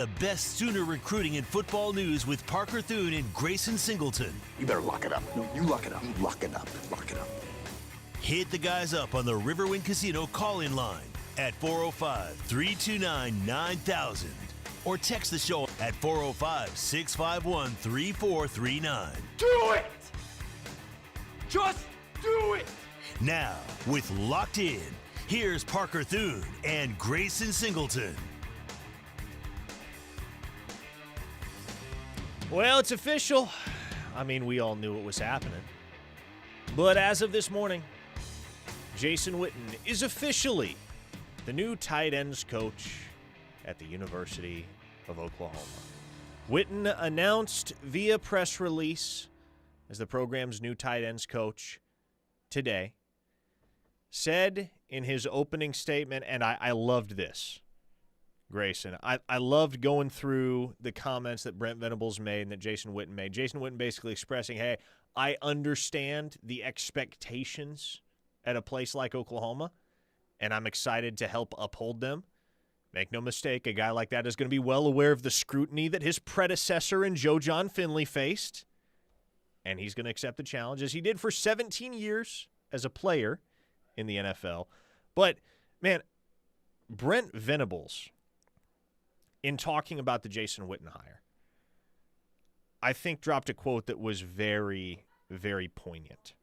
The best Sooner recruiting and football news with Parker Thune and Grayson Singleton. You better lock it up. No, you lock it up. You lock it up. Lock it up. Hit the guys up on the Riverwind Casino call-in line at 405-329-9000 or text the show at 405-651-3439. Do it! Just do it! Now, with Locked In, here's Parker Thune and Grayson Singleton. Well, it's official. I mean, we all knew it was happening. But as of this morning, Jason Witten is officially the new tight ends coach at the University of Oklahoma. Witten announced via press release as the program's new tight ends coach today, said in his opening statement, and I loved this, Grayson. I loved going through the comments that Brent Venables made and that Jason Witten made. Jason Witten basically expressing, hey, I understand the expectations at a place like Oklahoma, and I'm excited to help uphold them. Make no mistake, a guy like that is going to be well aware of the scrutiny that his predecessor in Joe John Finley faced, and he's going to accept the challenge, as he did for 17 years as a player in the NFL. But, man, Brent Venables, in talking about the Jason Witten hire, I think dropped a quote that was very, very poignant.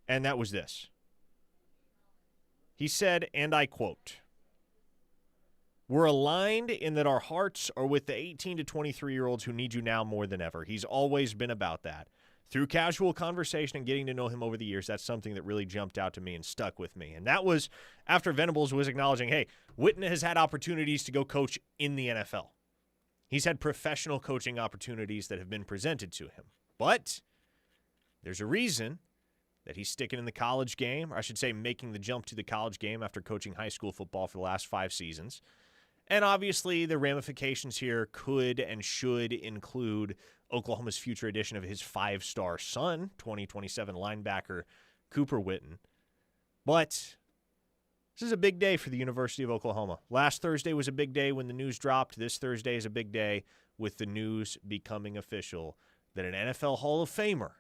And that was this. He said, and I quote, "We're aligned in that our hearts are with the 18 to 23-year-olds who need you now more than ever. He's always been about that. Through casual conversation and getting to know him over the years, that's something that really jumped out to me and stuck with me." And that was after Venables was acknowledging, hey, Witten has had opportunities to go coach in the NFL. He's had professional coaching opportunities that have been presented to him. But there's a reason that he's sticking in the college game, or I should say making the jump to the college game after coaching high school football for the last 5 seasons. And obviously the ramifications here could and should include Oklahoma's future addition of his 5-star son, 2027 linebacker Cooper Witten. But this is a big day for the University of Oklahoma. Last Thursday was a big day when the news dropped. This Thursday is a big day with the news becoming official that an NFL Hall of Famer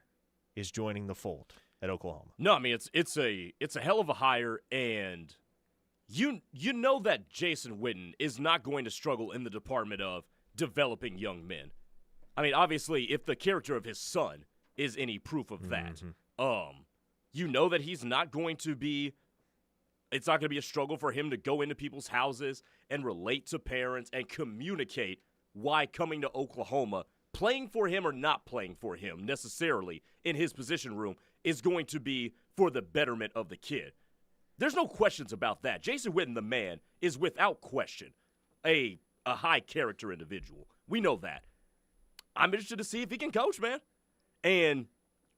is joining the fold at Oklahoma. No, I mean it's a hell of a hire, and you know that Jason Witten is not going to struggle in the department of developing young men. I mean, obviously, if the character of his son is any proof of that, you know that he's not going to be. It's not going to be a struggle for him to go into people's houses and relate to parents and communicate why coming to Oklahoma, playing for him or not playing for him necessarily in his position room, is going to be for the betterment of the kid. There's no questions about that. Jason Witten, the man, is without question a high-character individual. We know that. I'm interested to see if he can coach, man. And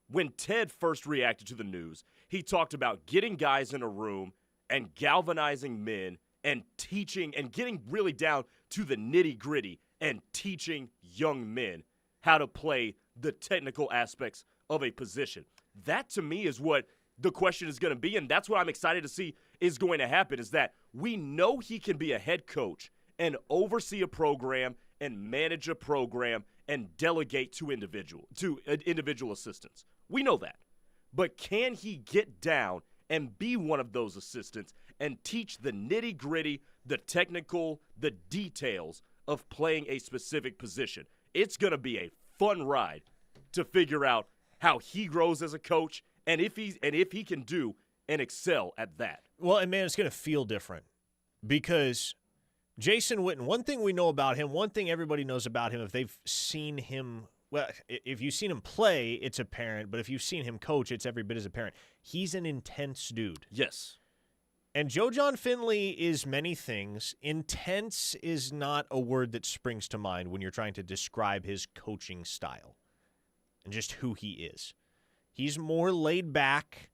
when Ted first reacted to the news, he talked about getting guys in a room and galvanizing men and teaching and getting really down to the nitty-gritty and teaching young men how to play the technical aspects of a position. That, to me, is what the question is going to be, and that's what I'm excited to see is going to happen, is that we know he can be a head coach and oversee a program and manage a program and delegate to individual assistants. We know that. But can he get down and be one of those assistants and teach the nitty-gritty, the technical, the details of playing a specific position? It's going to be a fun ride to figure out how he grows as a coach and if he can do and excel at that. Well, and man, it's going to feel different because Jason Witten, one thing we know about him, one thing everybody knows about him if they've seen him, well, if you've seen him play, it's apparent, but if you've seen him coach, it's every bit as apparent. He's an intense dude. Yes. And Joe John Finley is many things. Intense is not a word that springs to mind when you're trying to describe his coaching style and just who he is. He's more laid back.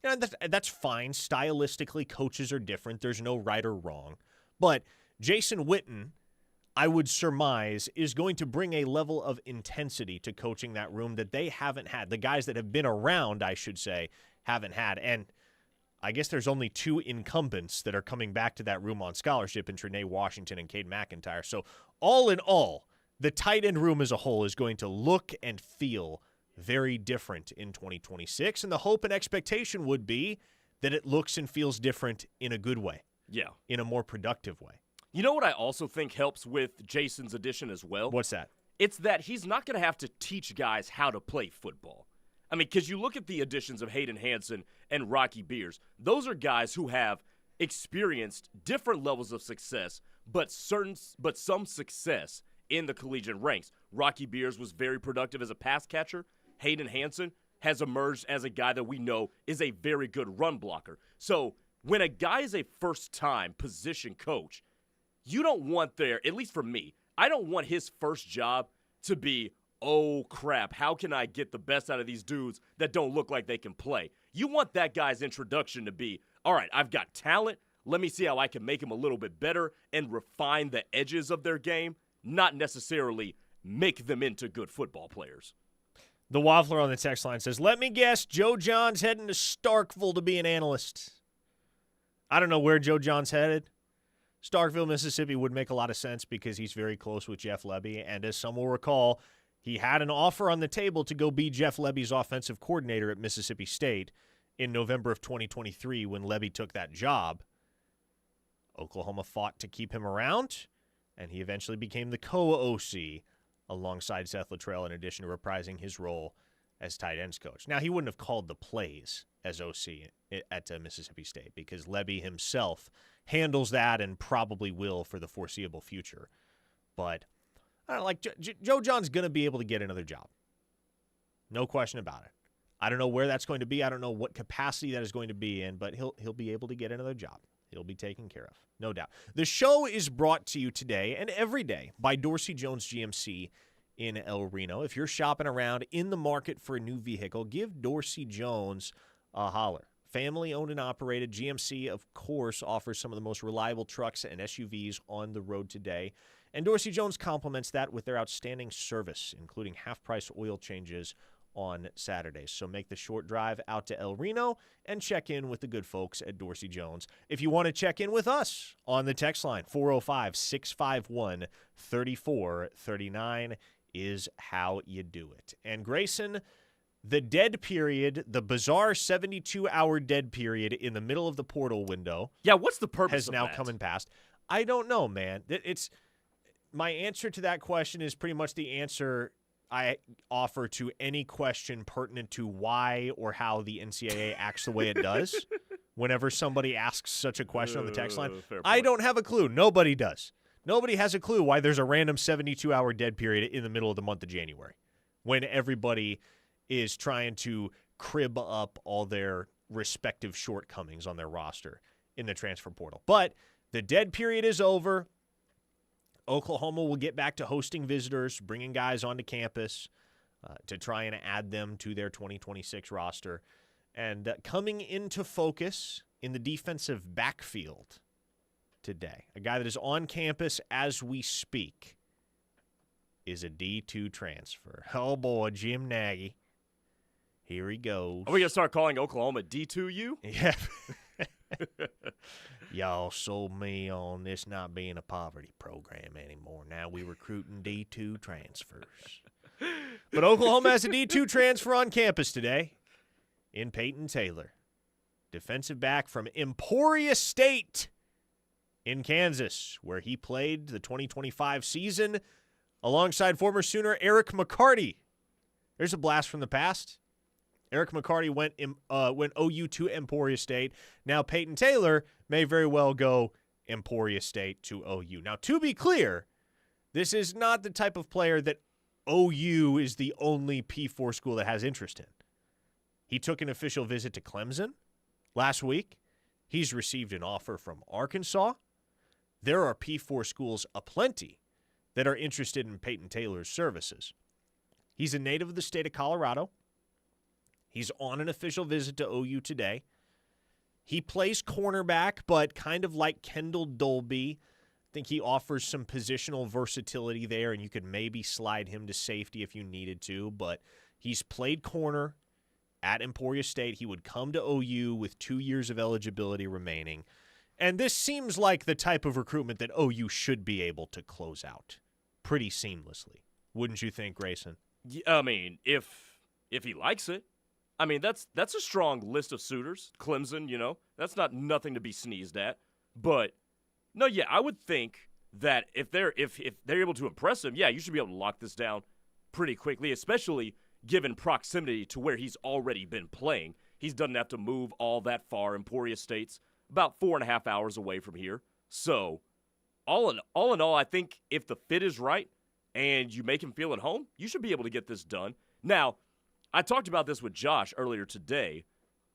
You know, that's fine. Stylistically, coaches are different. There's no right or wrong. But Jason Witten, I would surmise, is going to bring a level of intensity to coaching that room that they haven't had. The guys that have been around, I should say, haven't had. And I guess there's only 2 incumbents that are coming back to that room on scholarship in Trinae Washington and Cade McIntyre. So all in all, the tight end room as a whole is going to look and feel very different in 2026, and the hope and expectation would be that it looks and feels different in a good way. Yeah. In a more productive way. You know what I also think helps with Jason's addition as well? What's that? It's that he's not going to have to teach guys how to play football. I mean, because you look at the additions of Hayden Hansen and Rocky Beers, those are guys who have experienced different levels of success, but some success in the collegiate ranks. Rocky Beers was very productive as a pass catcher. Hayden Hansen has emerged as a guy that we know is a very good run blocker. So when a guy is a first-time position coach, you don't want there, at least for me, I don't want his first job to be, oh, crap, how can I get the best out of these dudes that don't look like they can play? You want that guy's introduction to be, all right, I've got talent. Let me see how I can make them a little bit better and refine the edges of their game, not necessarily make them into good football players. The Waffler on the text line says, let me guess, Joe John's heading to Starkville to be an analyst. I don't know where Joe John's headed. Starkville, Mississippi would make a lot of sense because he's very close with Jeff Lebby, and as some will recall, he had an offer on the table to go be Jeff Lebby's offensive coordinator at Mississippi State in November of 2023 when Lebby took that job. Oklahoma fought to keep him around, and he eventually became the co-OC alongside Seth Luttrell in addition to reprising his role as tight ends coach. Now, he wouldn't have called the plays as OC at Mississippi State because Lebby himself handles that and probably will for the foreseeable future. But I don't know, like Joe John's going to be able to get another job. No question about it. I don't know where that's going to be. I don't know what capacity that is going to be in, but he'll be able to get another job. He'll be taken care of, no doubt. The show is brought to you today and every day by Dorsey Jones GMC in El Reno. If you're shopping around in the market for a new vehicle, give Dorsey Jones a holler. Family-owned and operated, GMC, of course, offers some of the most reliable trucks and SUVs on the road today. And Dorsey Jones complements that with their outstanding service, including half-price oil changes on Saturdays. So make the short drive out to El Reno and check in with the good folks at Dorsey Jones. If you want to check in with us on the text line, 405-651-3439 is how you do it. And Grayson, the dead period, the bizarre 72-hour dead period in the middle of the portal window. Yeah, what's the purpose has of now that? come and passed. I don't know, man. It's my answer to that question is pretty much the answer I offer to any question pertinent to why or how the NCAA acts the way it does. Whenever somebody asks such a question on the text line, I don't have a clue. Nobody does. Nobody has a clue why there's a random 72-hour dead period in the middle of the month of January when everybody is trying to crib up all their respective shortcomings on their roster in the transfer portal. But the dead period is over. Oklahoma will get back to hosting visitors, bringing guys onto campus to try and add them to their 2026 roster. And coming into focus in the defensive backfield today, a guy that is on campus as we speak, is a D2 transfer. Oh, boy, Jim Nagy. Here he goes. Are we going to start calling Oklahoma D2U? Yeah. Y'all sold me on this not being a poverty program anymore. Now we recruiting D2 transfers. But Oklahoma has a D2 transfer on campus today in Peyton Taylor. Defensive back from Emporia State in Kansas, where he played the 2025 season alongside former Sooner Eric McCarty. There's a blast from the past. Eric McCarty went OU to Emporia State. Now Peyton Taylor may very well go Emporia State to OU. Now, to be clear, this is not the type of player that OU is the only P4 school that has interest in. He took an official visit to Clemson last week. He's received an offer from Arkansas. There are P4 schools aplenty that are interested in Peyton Taylor's services. He's a native of the state of Colorado. He's on an official visit to OU today. He plays cornerback, but kind of like Kendall Dolby. I think he offers some positional versatility there, and you could maybe slide him to safety if you needed to. But he's played corner at Emporia State. He would come to OU with 2 years of eligibility remaining. And this seems like the type of recruitment that OU should be able to close out pretty seamlessly. Wouldn't you think, Grayson? I mean, if he likes it, I mean that's a strong list of suitors. Clemson, that's nothing to be sneezed at. But no, yeah, I would think that if they're able to impress him, yeah, you should be able to lock this down pretty quickly, especially given proximity to where he's already been playing. He doesn't have to move all that far. Emporia State's about 4.5 hours away from here. So, all in all, I think if the fit is right and you make him feel at home, you should be able to get this done. Now, I talked about this with Josh earlier today,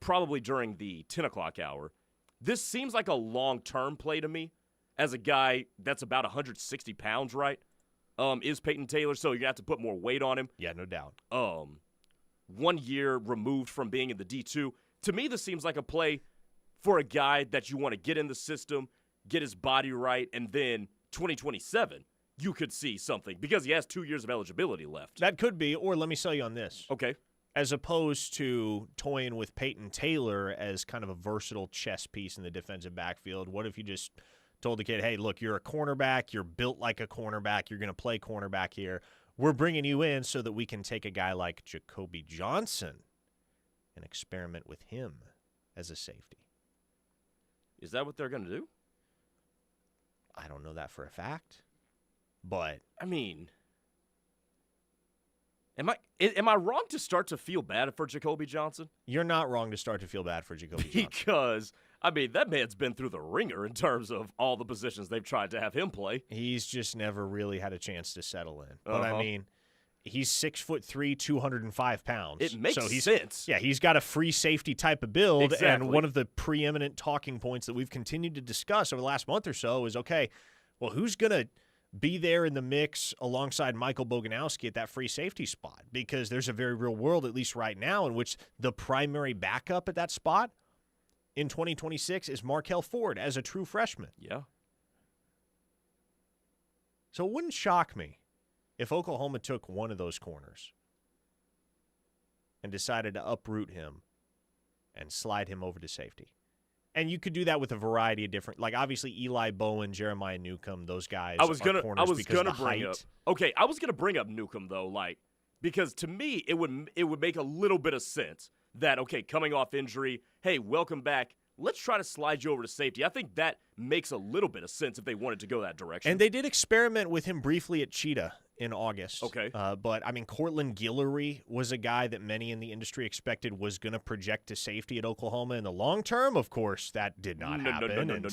probably during the 10 o'clock hour. This seems like a long-term play to me as a guy that's about 160 pounds, right? Is Peyton Taylor, so you're going to have to put more weight on him. Yeah, no doubt. 1 year removed from being in the D2. To me, this seems like a play for a guy that you want to get in the system, get his body right, and then 2027, you could see something because he has 2 years of eligibility left. That could be, or let me sell you on this. Okay. As opposed to toying with Peyton Taylor as kind of a versatile chess piece in the defensive backfield, what if you just told the kid, hey, look, you're a cornerback, you're built like a cornerback, you're going to play cornerback here. We're bringing you in so that we can take a guy like Jacoby Johnson and experiment with him as a safety. Is that what they're going to do? I don't know that for a fact, but I mean, am I wrong to start to feel bad for Jacoby Johnson? You're not wrong to start to feel bad for Jacoby Johnson. Because, I mean, that man's been through the ringer in terms of all the positions they've tried to have him play. He's just never really had a chance to settle in. But, I mean, he's 6'3", 205 pounds. It makes so sense. Yeah, he's got a free safety type of build. Exactly. And one of the preeminent talking points that we've continued to discuss over the last month or so is, okay, well, who's going to be there in the mix alongside Michael Boganowski at that free safety spot? Because there's a very real world, at least right now, in which the primary backup at that spot in 2026 is Markel Ford as a true freshman. Yeah. So it wouldn't shock me if Oklahoma took one of those corners and decided to uproot him and slide him over to safety. And you could do that with a variety of different, like obviously Eli Bowen, Jeremiah Newcomb, those guys. I was gonna bring up Newcomb though, because to me it would make a little bit of sense that, okay, coming off injury, hey, welcome back. Let's try to slide you over to safety. I think that makes a little bit of sense if they wanted to go that direction. And they did experiment with him briefly at Cheetah in August. Okay. But, I mean, Cortland Guillory was a guy that many in the industry expected was going to project to safety at Oklahoma in the long term. Of course, that did not happen.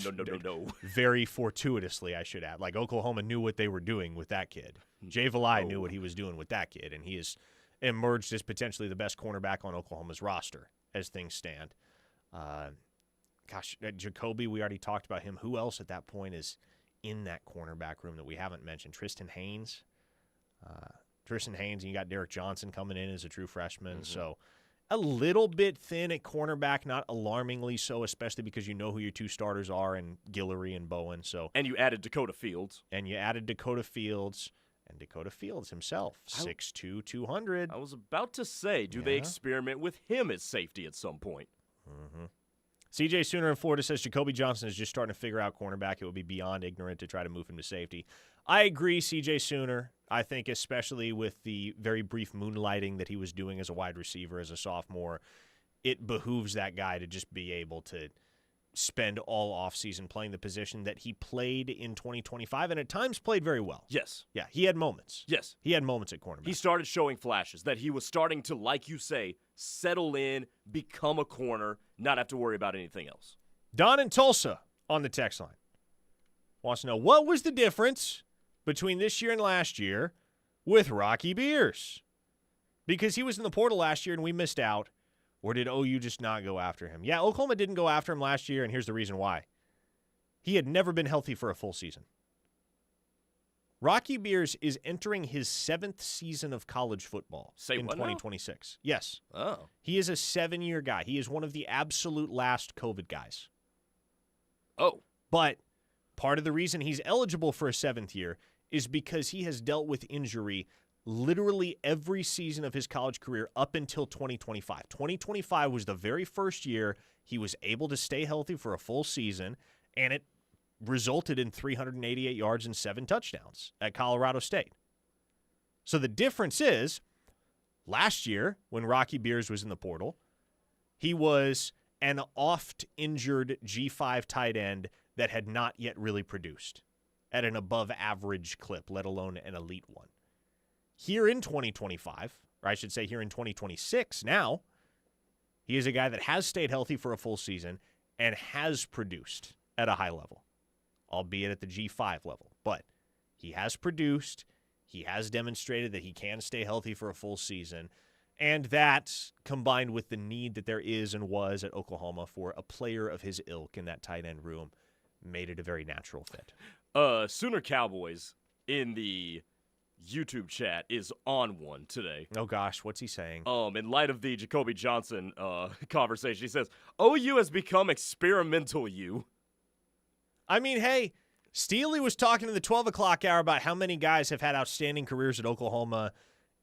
No. Very fortuitously, I should add. Like, Oklahoma knew what they were doing with that kid. Jay Valai knew what he was doing with that kid, and he has emerged as potentially the best cornerback on Oklahoma's roster as things stand. Jacoby, we already talked about him. Who else at that point is in that cornerback room that we haven't mentioned? Tristan Haynes. And you got Derek Johnson coming in as a true freshman. Mm-hmm. So a little bit thin at cornerback, not alarmingly so, especially because you know who your two starters are in Guillory and Bowen. And you added Dakota Fields. And Dakota Fields himself, 6'2", 200. I was about to say, do they experiment with him as safety at some point? Mm-hmm. CJ Sooner in Florida says Jacoby Johnson is just starting to figure out cornerback. It would be beyond ignorant to try to move him to safety. I agree, CJ Sooner. I think especially with the very brief moonlighting that he was doing as a wide receiver as a sophomore, it behooves that guy to just be able to spend all offseason playing the position that he played in 2025 and at times played very well. Yes. Yeah, he had moments. Yes. He had moments at cornerback. He started showing flashes that he was starting to, like you say, settle in, become a corner, not have to worry about anything else. Don in Tulsa on the text line wants to know, what was the difference between this year and last year with Rocky Beers? Because he was in the portal last year and we missed out. Or did OU just not go after him? Yeah, Oklahoma didn't go after him last year, and here's the reason why. He had never been healthy for a full season. Rocky Beers is entering his 7th season of college football in 2026. Now? Yes. Oh. He is a 7-year guy. He is one of the absolute last COVID guys. Oh. But part of the reason he's eligible for a 7th year is because he has dealt with injury literally every season of his college career up until 2025. 2025 was the very first year he was able to stay healthy for a full season, and it resulted in 388 yards and 7 touchdowns at Colorado State. So the difference is, last year when Rocky Beers was in the portal, he was an oft-injured G5 tight end that had not yet really produced at an above-average clip, let alone an elite one. Here in 2025, or I should say here in 2026 now, he is a guy that has stayed healthy for a full season and has produced at a high level, albeit at the G5 level. But he has produced, he has demonstrated that he can stay healthy for a full season, and that, combined with the need that there is and was at Oklahoma for a player of his ilk in that tight end room, made it a very natural fit. Sooner Cowboys in the YouTube chat is on one today. Oh, gosh, what's he saying? In light of the Jacoby Johnson conversation, he says, OU has become experimental U. I mean, hey, Steely was talking in the 12 o'clock hour about how many guys have had outstanding careers at Oklahoma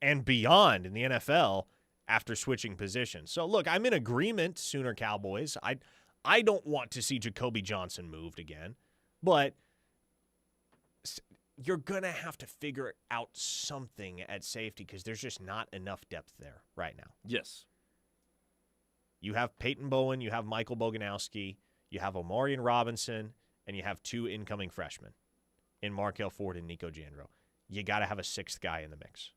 and beyond in the NFL after switching positions. So, look, I'm in agreement, Sooner Cowboys. I don't want to see Jacoby Johnson moved again, but you're going to have to figure out something at safety because there's just not enough depth there right now. Yes. You have Peyton Bowen, you have Michael Boganowski, you have Omarion Robinson, and you have 2 incoming freshmen in Markel Ford and Nico Jandro. You got to have a 6th guy in the mix.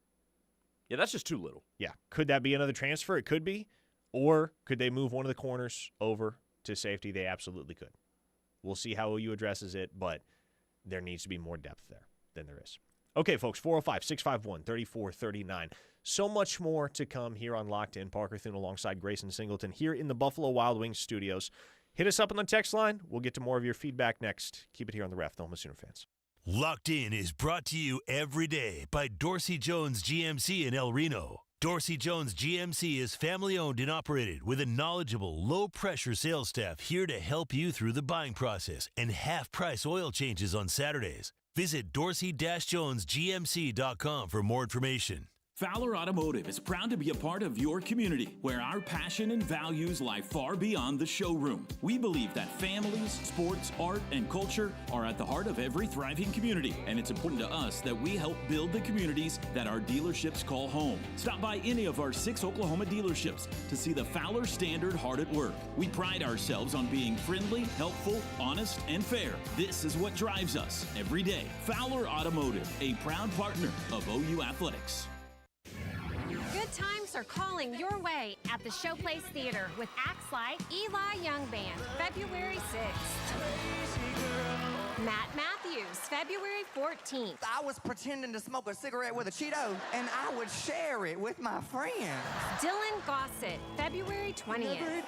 Yeah, that's just too little. Yeah. Could that be another transfer? It could be. Or could they move one of the corners over to safety? They absolutely could. We'll see how OU addresses it, but there needs to be more depth there than there is. Okay, folks, 405-651-3439. So much more to come here on Locked In. Parker Thune alongside Grayson Singleton here in the Buffalo Wild Wings studios. Hit us up on the text line. We'll get to more of your feedback next. Keep it here on the Ref, the home of Sooner fans. Locked In is brought to you every day by Dorsey Jones GMC in El Reno. Dorsey Jones GMC is family-owned and operated with a knowledgeable, low-pressure sales staff here to help you through the buying process and half-price oil changes on Saturdays. Visit dorsey-jonesgmc.com for more information. Fowler Automotive is proud to be a part of your community, where our passion and values lie far beyond the showroom. We believe that families, sports, art, and culture are at the heart of every thriving community, and it's important to us that we help build the communities that our dealerships call home. Stop by any of our 6 Oklahoma dealerships to see the Fowler Standard hard at work. We pride ourselves on being friendly, helpful, honest, and fair. This is what drives us every day. Fowler Automotive, a proud partner of OU Athletics. Good times are calling your way at the Showplace Theater with acts like Eli Young Band, February 6th. Matt Matthews, February 14th. I was pretending to smoke a cigarette with a Cheeto, and I would share it with my friends. Dylan Gossett, February 20th.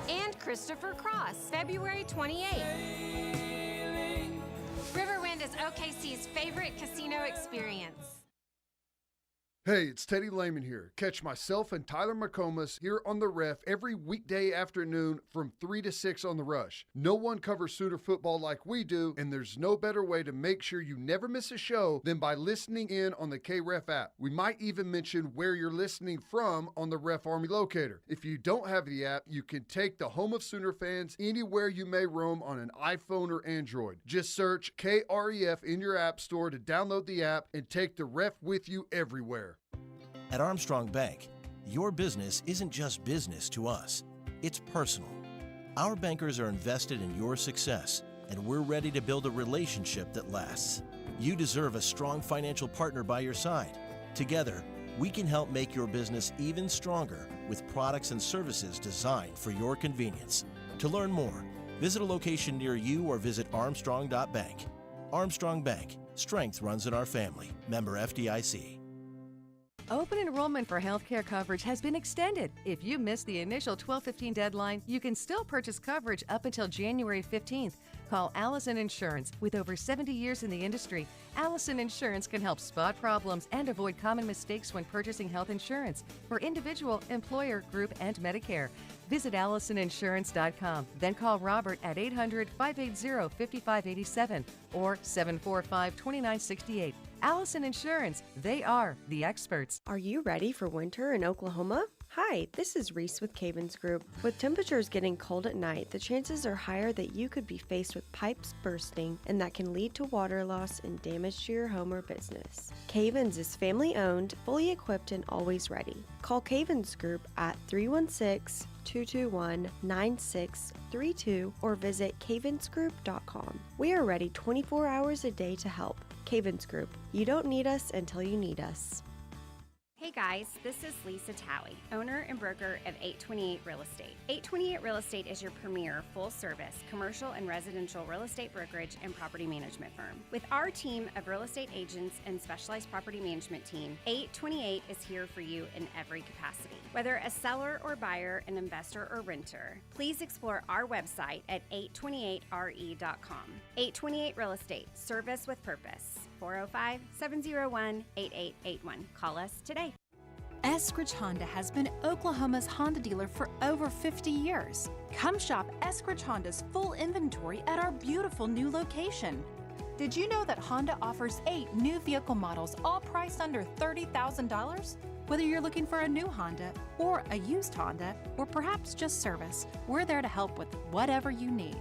And Christopher Cross, February 28th. Riverwind is OKC's favorite casino experience. Hey, it's Teddy Lehman here. Catch myself and Tyler McComas here on The Ref every weekday afternoon from 3 to 6 on The Rush. No one covers Sooner football like we do, and there's no better way to make sure you never miss a show than by listening in on the KREF app. We might even mention where you're listening from on the Ref Army Locator. If you don't have the app, you can take the home of Sooner fans anywhere you may roam on an iPhone or Android. Just search KREF in your app store to download the app and take the Ref with you everywhere. At Armstrong Bank, your business isn't just business to us, it's personal. Our bankers are invested in your success, and we're ready to build a relationship that lasts. You deserve a strong financial partner by your side. Together, we can help make your business even stronger with products and services designed for your convenience. To learn more, visit a location near you or visit armstrong.bank. Armstrong Bank, strength runs in our family. Member FDIC. Open enrollment for healthcare coverage has been extended. If you missed the initial 12/15 deadline, you can still purchase coverage up until January 15th. Call Allison Insurance. With over 70 years in the industry, Allison Insurance can help spot problems and avoid common mistakes when purchasing health insurance for individual, employer, group, and Medicare. Visit AllisonInsurance.com. Then call Robert at 800-580-5587 or 745-2968. Allison Insurance. They are the experts. Are you ready for winter in Oklahoma? Hi, this is Reese with Cavens Group. With temperatures getting cold at night, the chances are higher that you could be faced with pipes bursting, and that can lead to water loss and damage to your home or business. Cavens is family owned, fully equipped, and always ready. Call Cavens Group at 316-221-9632 or visit cavensgroup.com. We are ready 24 hours a day to help. Cavens Group. You don't need us until you need us. Hey guys, this is Lisa Towie, owner and broker of 828 Real Estate. 828 Real Estate is your premier full-service commercial and residential real estate brokerage and property management firm. With our team of real estate agents and specialized property management team, 828 is here for you in every capacity. Whether a seller or buyer, an investor or renter, please explore our website at 828re.com. 828 Real Estate, service with purpose. 405-701-8881. Call us today. Eskridge Honda has been Oklahoma's Honda dealer for over 50 years. Come shop Eskridge Honda's full inventory at our beautiful new location. Did you know that Honda offers 8 new vehicle models, all priced under $30,000? Whether you're looking for a new Honda or a used Honda, or perhaps just service, we're there to help with whatever you need.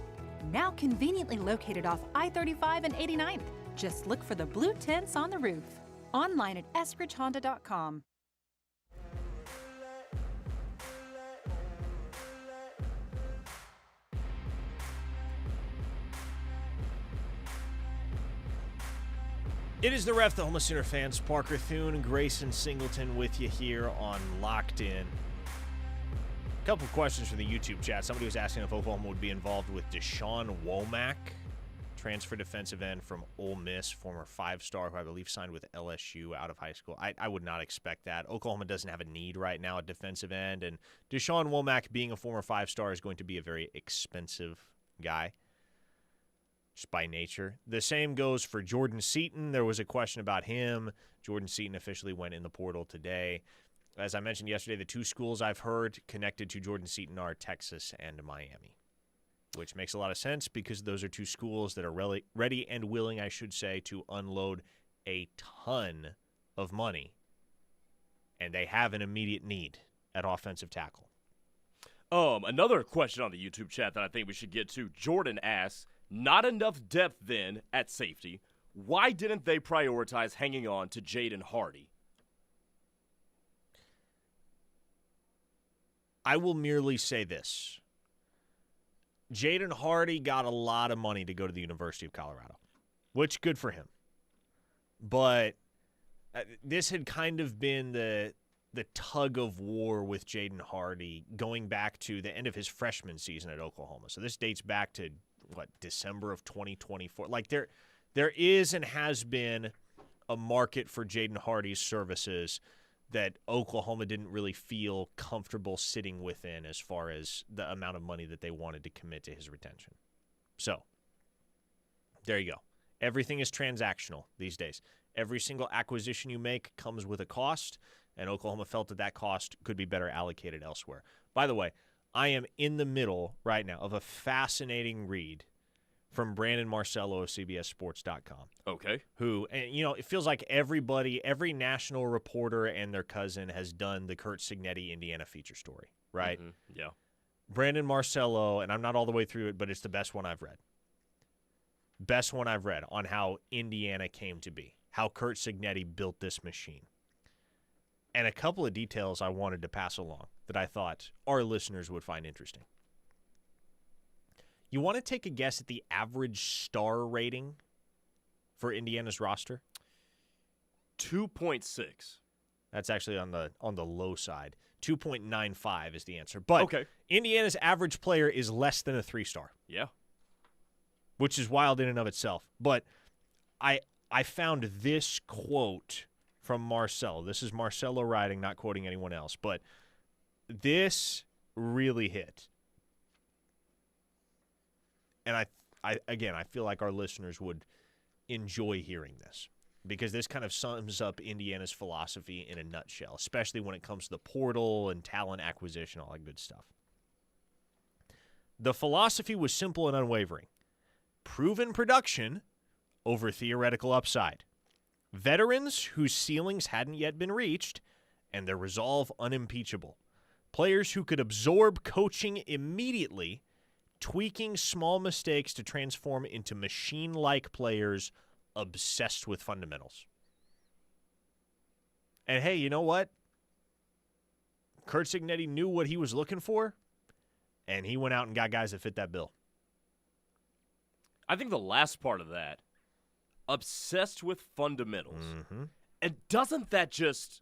Now conveniently located off I-35 and 89th. Just look for the blue tents on the roof. Online at eskridgehonda.com. It is the Ref, the Oklahoma Sooner fans. Parker Thune and Grayson Singleton with you here on Locked In. A couple of questions from the YouTube chat. Somebody was asking if Oklahoma would be involved with Deshaun Womack, transfer defensive end from Ole Miss, former 5-star who I believe signed with LSU out of high school. I would not expect that. Oklahoma doesn't have a need right now at defensive end, and Deshaun Womack, being a former 5-star, is going to be a very expensive guy just by nature. The same goes for Jordan Seaton. There was a question about him. Jordan Seaton officially went in the portal today. As I mentioned yesterday, the 2 schools I've heard connected to Jordan Seaton are Texas and Miami, which makes a lot of sense because those are 2 schools that are ready and willing, I should say, to unload a ton of money. And they have an immediate need at offensive tackle. Another question on the YouTube chat that I think we should get to. Jordan asks, not enough depth then at safety. Why didn't they prioritize hanging on to Jaden Hardy? I will merely say this. Jaden Hardy got a lot of money to go to the University of Colorado, which good for him. But this had kind of been the tug of war with Jaden Hardy going back to the end of his freshman season at Oklahoma. So this dates back to, December of 2024. Like there is and has been a market for Jaden Hardy's services that Oklahoma didn't really feel comfortable sitting within as far as the amount of money that they wanted to commit to his retention. So, there you go. Everything is transactional these days. Every single acquisition you make comes with a cost, and Oklahoma felt that cost could be better allocated elsewhere. By the way, I am in the middle right now of a fascinating read from Brandon Marcello of CBSSports.com. Okay. Who, and it feels like every national reporter and their cousin has done the Kurt Signetti Indiana feature story, right? Mm-hmm. Yeah. Brandon Marcello, and I'm not all the way through it, but it's the best one I've read. Best one I've read on how Indiana came to be, how Kurt Signetti built this machine. And a couple of details I wanted to pass along that I thought our listeners would find interesting. You want to take a guess at the average star rating for Indiana's roster? 2.6. That's actually on the low side. 2.95 is the answer. But okay. Indiana's average player is less than a 3-star. Yeah. Which is wild in and of itself. But I found this quote from Marcello. This is Marcello writing, not quoting anyone else. But this really hit. And I feel like our listeners would enjoy hearing this because this kind of sums up Indiana's philosophy in a nutshell, especially when it comes to the portal and talent acquisition, all that good stuff. The philosophy was simple and unwavering. Proven production over theoretical upside. Veterans whose ceilings hadn't yet been reached and their resolve unimpeachable. Players who could absorb coaching immediately, tweaking small mistakes to transform into machine-like players obsessed with fundamentals. And hey, you know what? Curt Cignetti knew what he was looking for, and he went out and got guys that fit that bill. I think the last part of that, obsessed with fundamentals. Mm-hmm. And doesn't that just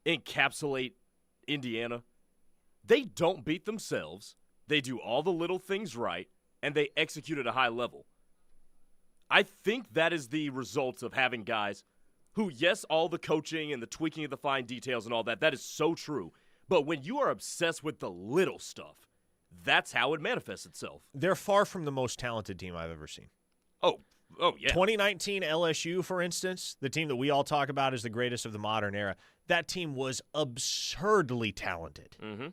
encapsulate Indiana? They don't beat themselves. They do all the little things right, and they execute at a high level. I think that is the result of having guys who, yes, all the coaching and the tweaking of the fine details and all that, that is so true. But when you are obsessed with the little stuff, that's how it manifests itself. They're far from the most talented team I've ever seen. Oh, yeah. 2019 LSU, for instance, the team that we all talk about as the greatest of the modern era, that team was absurdly talented. Mm-hmm.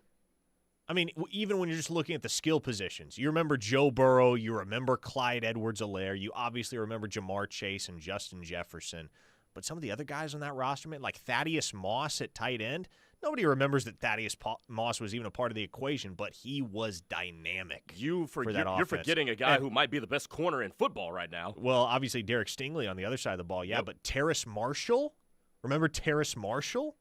I mean, even when you're just looking at the skill positions, you remember Joe Burrow, you remember Clyde Edwards-Helaire, you obviously remember Jamar Chase and Justin Jefferson. But some of the other guys on that roster, man, like Thaddeus Moss at tight end, nobody remembers that Thaddeus Moss was even a part of the equation, but he was dynamic. You're offense. forgetting a guy who might be the best corner in football right now. Well, obviously Derek Stingley on the other side of the ball, yeah, but Terrace Marshall, remember Terrace Marshall?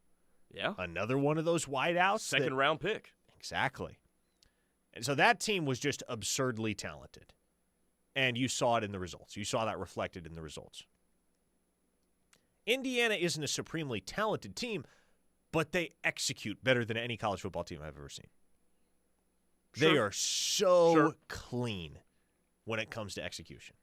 Yeah. Another one of those wideouts. Second-round pick. Exactly. And so that team was just absurdly talented. And you saw it in the results. You saw that reflected in the results. Indiana isn't a supremely talented team, but they execute better than any college football team I've ever seen. Sure. They are so clean when it comes to execution.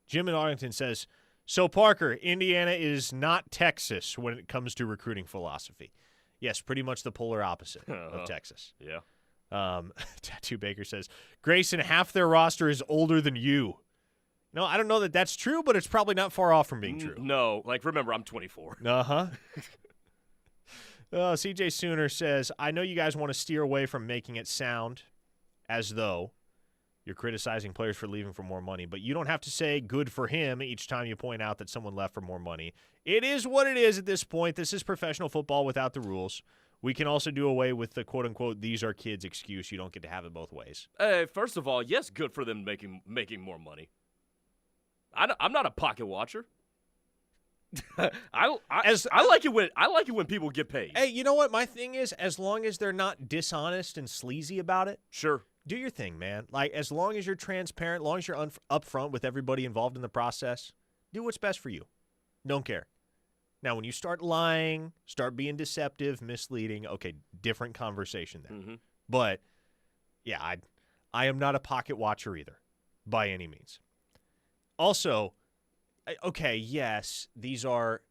Jim in Arlington says, so Parker, Indiana is not Texas when it comes to recruiting philosophy. Yes, pretty much the polar opposite of Texas. Yeah. Tattoo Baker says, Grayson, half their roster is older than you. No, I don't know that that's true, but it's probably not far off from being true. No, remember, I'm 24. Uh-huh. CJ Sooner says, I know you guys want to steer away from making it sound as though you're criticizing players for leaving for more money, but you don't have to say good for him each time you point out that someone left for more money. It is what it is at this point. This is professional football without the rules. We can also do away with the quote-unquote these are kids excuse. You don't get to have it both ways. First of all, yes, good for them making more money. I'm not a pocket watcher. I like it when people get paid. Hey, you know what? My thing is, as long as they're not dishonest and sleazy about it, sure, do your thing, man. Like, as long as you're transparent, as long as you're upfront with everybody involved in the process, do what's best for you. Don't care. Now, when you start lying, start being deceptive, misleading, okay, different conversation there. Mm-hmm. But yeah, I am not a pocket watcher either, by any means. Also, okay, yes, these are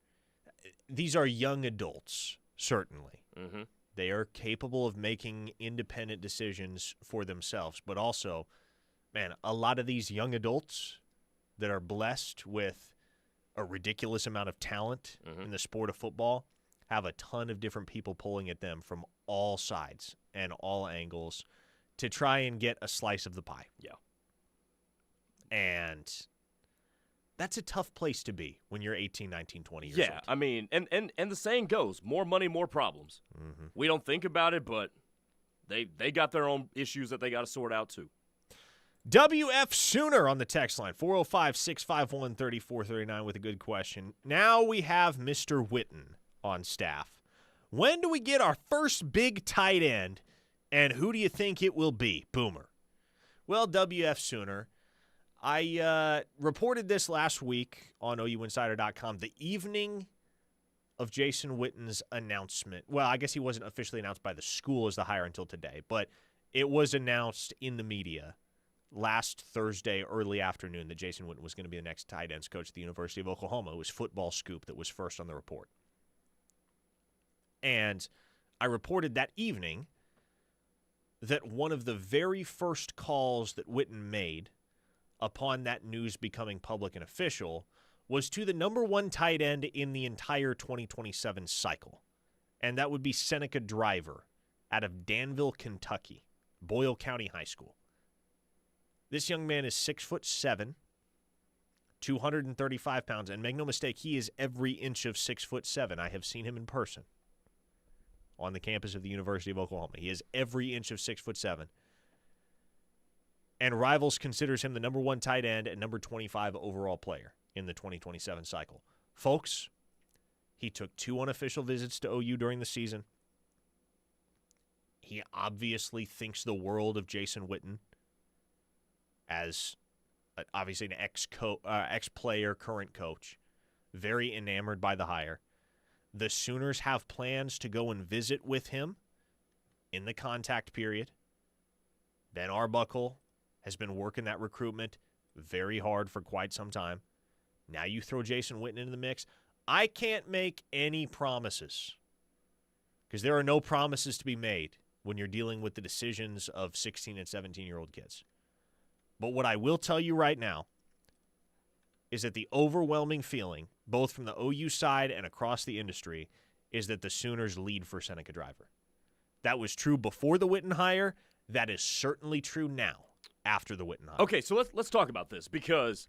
young adults, certainly. Mm-hmm. They are capable of making independent decisions for themselves. But also, man, a lot of these young adults that are blessed with a ridiculous amount of talent in the sport of football have a ton of different people pulling at them from all sides and all angles to try and get a slice of the pie. Yeah. And that's a tough place to be when you're 18, 19, 20 years old. Yeah, I mean, and the saying goes, more money, more problems. Mm-hmm. We don't think about it, but they got their own issues that they got to sort out too. WF Sooner on the text line, 405-651-3439 with a good question. Now we have Mr. Witten on staff. When do we get our first big tight end, and who do you think it will be? Boomer. Well, WF Sooner, I reported this last week on OUinsider.com, the evening of Jason Witten's announcement. Well, I guess he wasn't officially announced by the school as the hire until today, but it was announced in the media last Thursday early afternoon that Jason Witten was going to be the next tight ends coach at the University of Oklahoma. It was Football Scoop that was first on the report. And I reported that evening that one of the very first calls that Witten made upon that news becoming public and official was to the number one tight end in the entire 2027 cycle. And that would be Seneca Driver out of Danville, Kentucky, Boyle County High School. This young man is 6'7", 235 pounds, and make no mistake, he is every inch of 6'7". I have seen him in person. on the campus of the University of Oklahoma. He is every inch of 6'7". And Rivals considers him the number 1 tight end and number 25 overall player in the 2027 cycle. Folks, he took 2 unofficial visits to OU during the season. He obviously thinks the world of Jason Witten as obviously an ex-player, current coach. Very enamored by the hire. The Sooners have plans to go and visit with him in the contact period. Ben Arbuckle has been working that recruitment very hard for quite some time. Now you throw Jason Witten into the mix. I can't make any promises because there are no promises to be made when you're dealing with the decisions of 16 and 17-year-old kids. But what I will tell you right now is that the overwhelming feeling, both from the OU side and across the industry, is that the Sooners lead for Seneca Driver. That was true before the Witten hire. That is certainly true now after the Witten hire. Okay, so let's talk about this because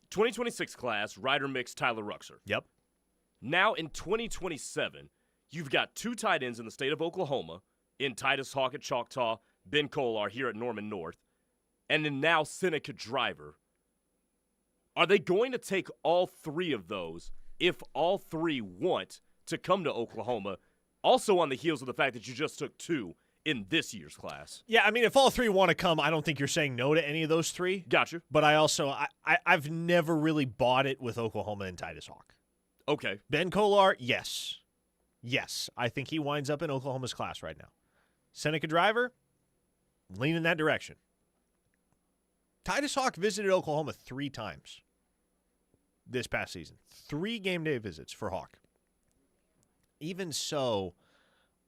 2026 class, Ryder Mix, Tyler Ruxer. Yep. Now in 2027, you've got 2 tight ends in the state of Oklahoma, in Titus Hawk at Choctaw, Ben Kolar here at Norman North, and then now Seneca Driver. Are they going to take all 3 of those if all 3 want to come to Oklahoma, also on the heels of the fact that you just took 2 in this year's class? Yeah, I mean, if all 3 want to come, I don't think you're saying no to any of those 3. Gotcha. But I've never really bought it with Oklahoma and Titus Hawk. Okay. Ben Kolar, yes. Yes, I think he winds up in Oklahoma's class right now. Seneca Driver, lean in that direction. Titus Hawk visited Oklahoma 3 times this past season. 3 game day visits for Hawk. Even so,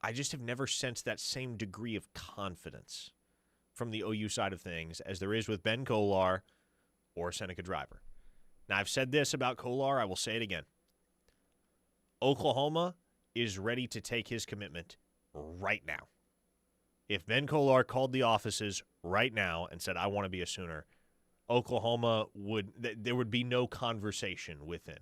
I just have never sensed that same degree of confidence from the OU side of things as there is with Ben Kolar or Seneca Driver. Now, I've said this about Kolar. I will say it again. Oklahoma is ready to take his commitment right now. If Ben Kolar called the offices right now and said, I want to be a Sooner, Oklahoma there would be no conversation within.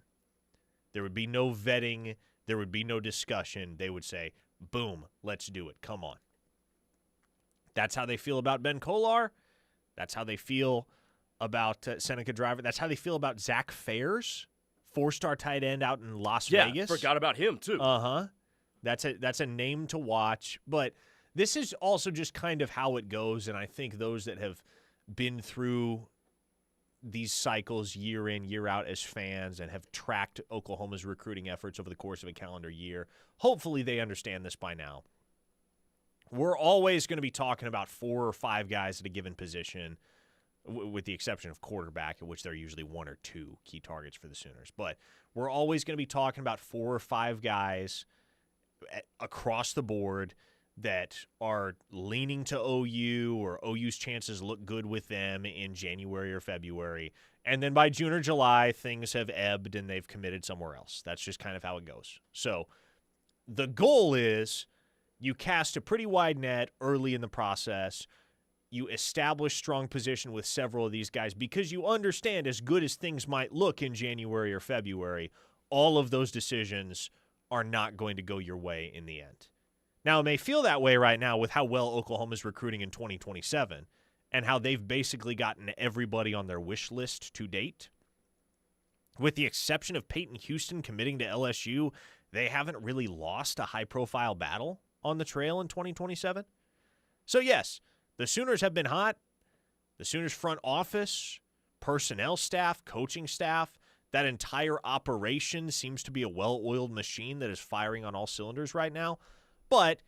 There would be no vetting. There would be no discussion. They would say, boom, let's do it. Come on. That's how they feel about Ben Kolar. That's how they feel about Seneca Driver. That's how they feel about Zach Fairs, 4-star tight end out in Las Vegas. Yeah, forgot about him too. That's a name to watch. But this is also just kind of how it goes, and I think those that have been through these cycles year in, year out as fans and have tracked Oklahoma's recruiting efforts over the course of a calendar year, hopefully they understand this by now. We're always going to be talking about 4 or 5 guys at a given position, with the exception of quarterback, at which there are usually 1 or 2 key targets for the Sooners. But we're always going to be talking about 4 or 5 guys across the board that are leaning to OU, or OU's chances look good with them in January or February. And then by June or July, things have ebbed and they've committed somewhere else. That's just kind of how it goes. So the goal is you cast a pretty wide net early in the process. You establish strong position with several of these guys because you understand, as good as things might look in January or February, all of those decisions are not going to go your way in the end. Now, it may feel that way right now with how well Oklahoma's recruiting in 2027 and how they've basically gotten everybody on their wish list to date. With the exception of Peyton Houston committing to LSU, they haven't really lost a high-profile battle on the trail in 2027. So, yes, the Sooners have been hot. The Sooners front office, personnel staff, coaching staff, that entire operation seems to be a well-oiled machine that is firing on all cylinders right now. But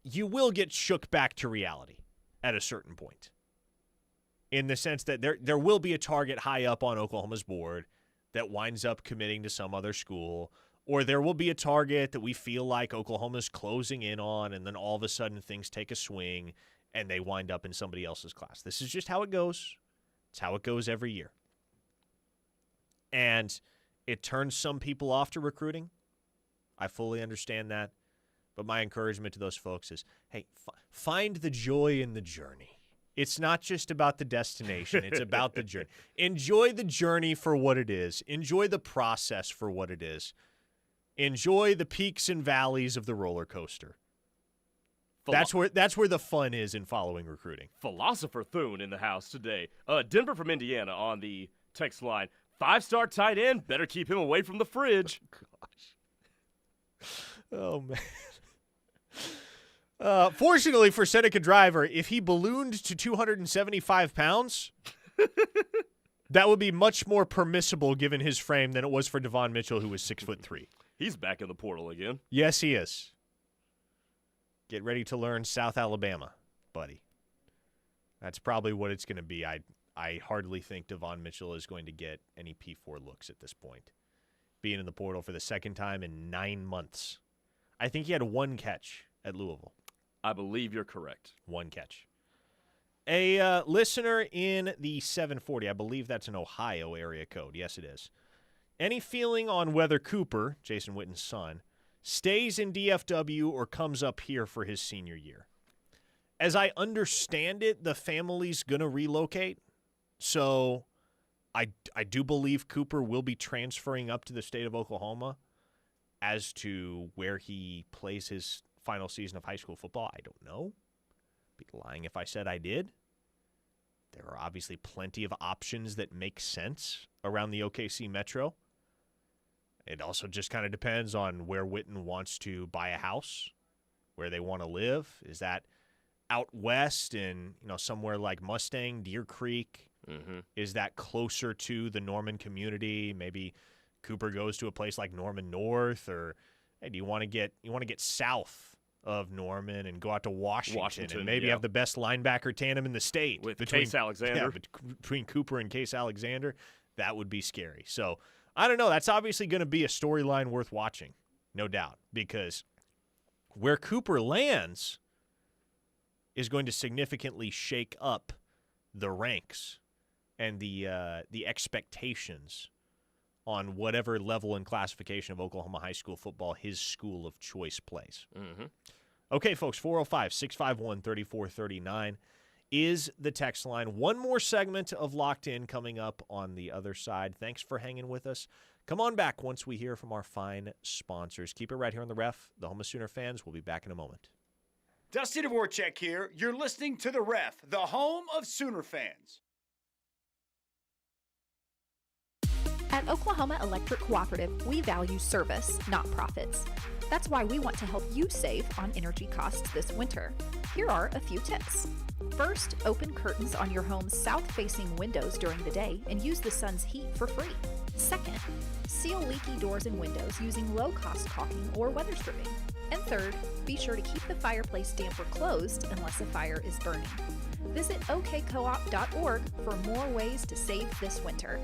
you will get shook back to reality at a certain point, in the sense that there will be a target high up on Oklahoma's board that winds up committing to some other school, or there will be a target that we feel like Oklahoma's closing in on, and then all of a sudden things take a swing and they wind up in somebody else's class. This is just how it goes. It's how it goes every year. And it turns some people off to recruiting. I fully understand that. But my encouragement to those folks is, hey, find the joy in the journey. It's not just about the destination. It's about the journey. Enjoy the journey for what it is. Enjoy the process for what it is. Enjoy the peaks and valleys of the roller coaster. That's where the fun is in following recruiting. Philosopher Thune in the house today. Denver from Indiana on the text line. 5-star tight end. Better keep him away from the fridge. Oh, gosh. Oh, man. Fortunately for Seneca Driver, if he ballooned to 275 pounds, that would be much more permissible given his frame than it was for Devon Mitchell, who was 6'3". He's back in the portal again. Yes, he is. Get ready to learn South Alabama, buddy. That's probably what it's going to be. I hardly think Devon Mitchell is going to get any P4 looks at this point, being in the portal for the second time in 9 months. I think he had 1 catch at Louisville. I believe you're correct. 1 catch. A listener in the 740, I believe that's an Ohio area code. Yes, it is. Any feeling on whether Cooper, Jason Witten's son, stays in DFW or comes up here for his senior year? As I understand it, the family's going to relocate. So I do believe Cooper will be transferring up to the state of Oklahoma. As to where he plays his final season of high school football, I don't know. I'd be lying if I said I did. There are obviously plenty of options that make sense around the OKC Metro. It also just kind of depends on where Witten wants to buy a house, where they want to live. Is that out west in, somewhere like Mustang, Deer Creek? Mm-hmm. Is that closer to the Norman community? Maybe Cooper goes to a place like Norman North, or hey, do you want to get south of Norman and go out to Washington and maybe have the best linebacker tandem in the state with Case Alexander? Yeah, between Cooper and Case Alexander, that would be scary. So I don't know. That's obviously going to be a storyline worth watching, no doubt, because where Cooper lands is going to significantly shake up the ranks and the expectations on whatever level and classification of Oklahoma high school football his school of choice plays. Mm-hmm. Okay, folks, 405-651-3439 is the text line. One more segment of Locked In coming up on the other side. Thanks for hanging with us. Come on back once we hear from our fine sponsors. Keep it right here on The Ref. The home of Sooner fans. We'll be back in a moment. Dusty Dvorak here. You're listening to The Ref, the home of Sooner fans. At Oklahoma Electric Cooperative, we value service, not profits. That's why we want to help you save on energy costs this winter. Here are a few tips. First, open curtains on your home's south-facing windows during the day and use the sun's heat for free. Second, seal leaky doors and windows using low-cost caulking or weather stripping. And third, be sure to keep the fireplace damper closed unless a fire is burning. Visit okcoop.org for more ways to save this winter.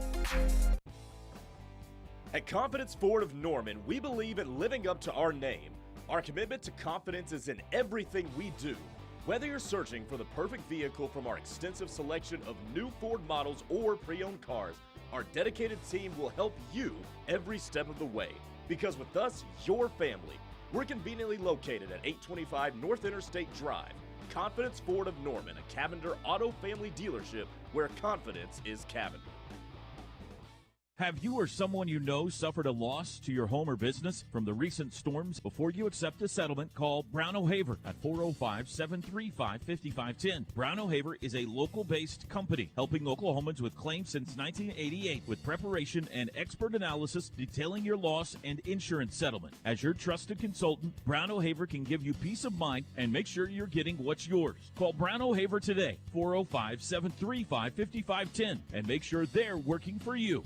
At Confidence Ford of Norman, we believe in living up to our name. Our commitment to confidence is in everything we do. Whether you're searching for the perfect vehicle from our extensive selection of new Ford models or pre-owned cars, our dedicated team will help you every step of the way. Because with us, your family. We're conveniently located at 825 North Interstate Drive. Confidence Ford of Norman, a Cavender Auto family dealership where confidence is Cavender. Have you or someone you know suffered a loss to your home or business from the recent storms? Before you accept a settlement, call Brown O'Haver at 405-735-5510. Brown O'Haver is a local-based company helping Oklahomans with claims since 1988 with preparation and expert analysis detailing your loss and insurance settlement. As your trusted consultant, Brown O'Haver can give you peace of mind and make sure you're getting what's yours. Call Brown O'Haver today, 405-735-5510, and make sure they're working for you.